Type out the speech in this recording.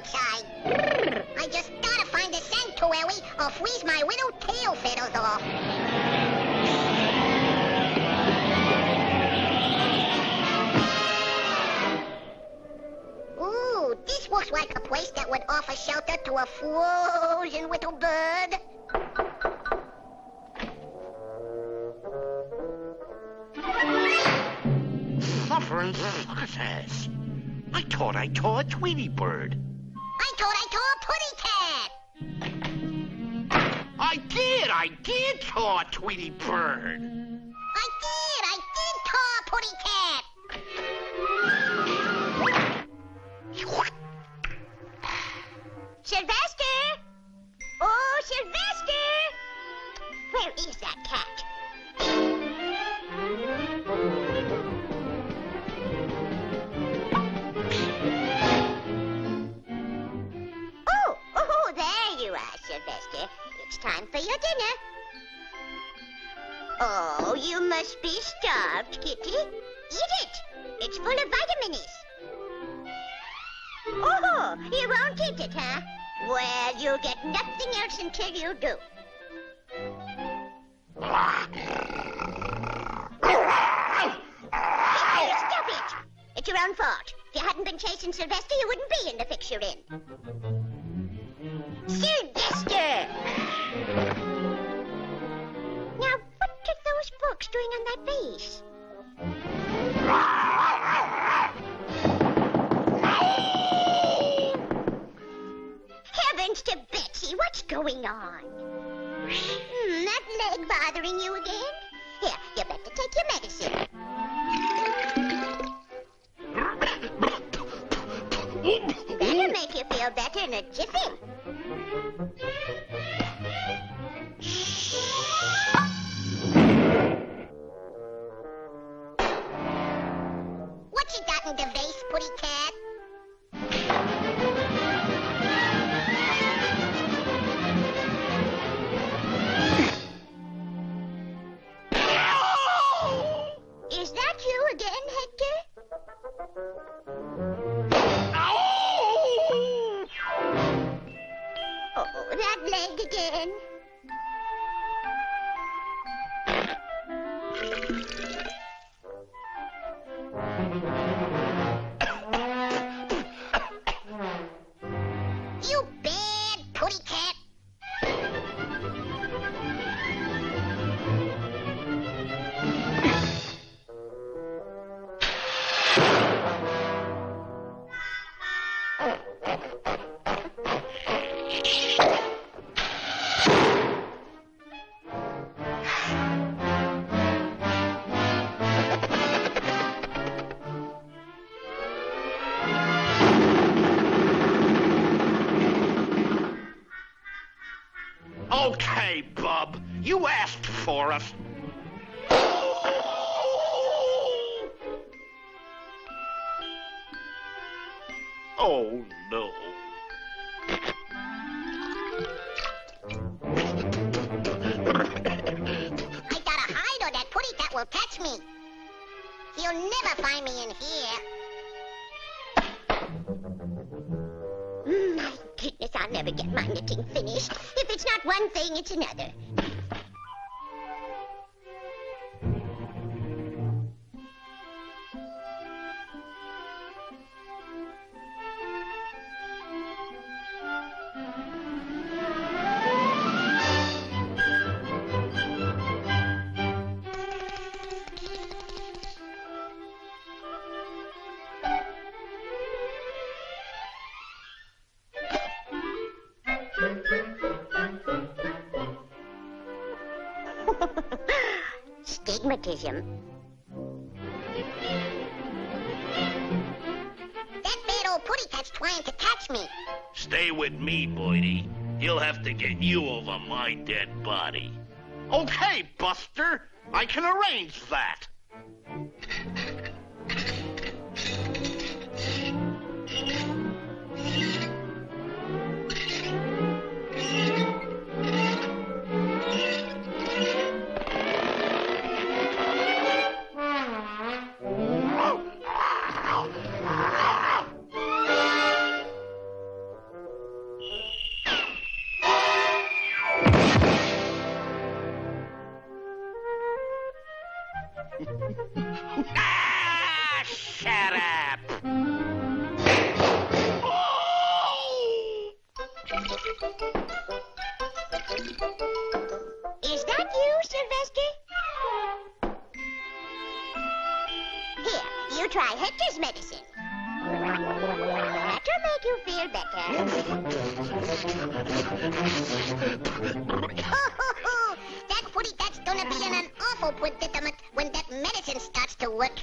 outside. I just gotta find a sanctuary or freeze my little tail feathers off. Ooh, this looks like a place that would offer shelter to a frozen little bird. Suffering success. I thought I saw a Tweety bird. I thought I saw a putty cat. I did saw a Tweety bird. I did saw a putty cat. Sylvester! Oh, Sylvester! Where is that cat? Oh, there you are, Sylvester. It's time for your dinner. Oh, you must be starved, Kitty. Eat it. It's full of vitamins. Oh, you won't eat it, huh? Well, you'll get nothing else until you do. Kitty, stop it. It's your own fault. If you hadn't been chasing Sylvester, you wouldn't be in the fix you're in. Sylvester! Now, what are those books doing on that vase? Heavens to Betsy, what's going on? That leg bothering you again? Here, you better take your medicine. That'll make you feel better in a jiffy. What you got in the vase, putty cat? Is that you again, Hector? Oh, that leg again. You bad putty cat. Okay, bub. You asked for us. Oh, no. I gotta hide or that putty cat will catch me. He'll never find me in here. My goodness, I'll never get my knitting finished. If it's not one thing, it's another. Stigmatism. That bad old putty cat's trying to catch me. Stay with me, Boydie. He'll have to get you over my dead body. Okay, Buster. I can arrange that. you try Hector's medicine. That'll make you feel better. That footy, that's gonna be in an awful predicament when that medicine starts to work.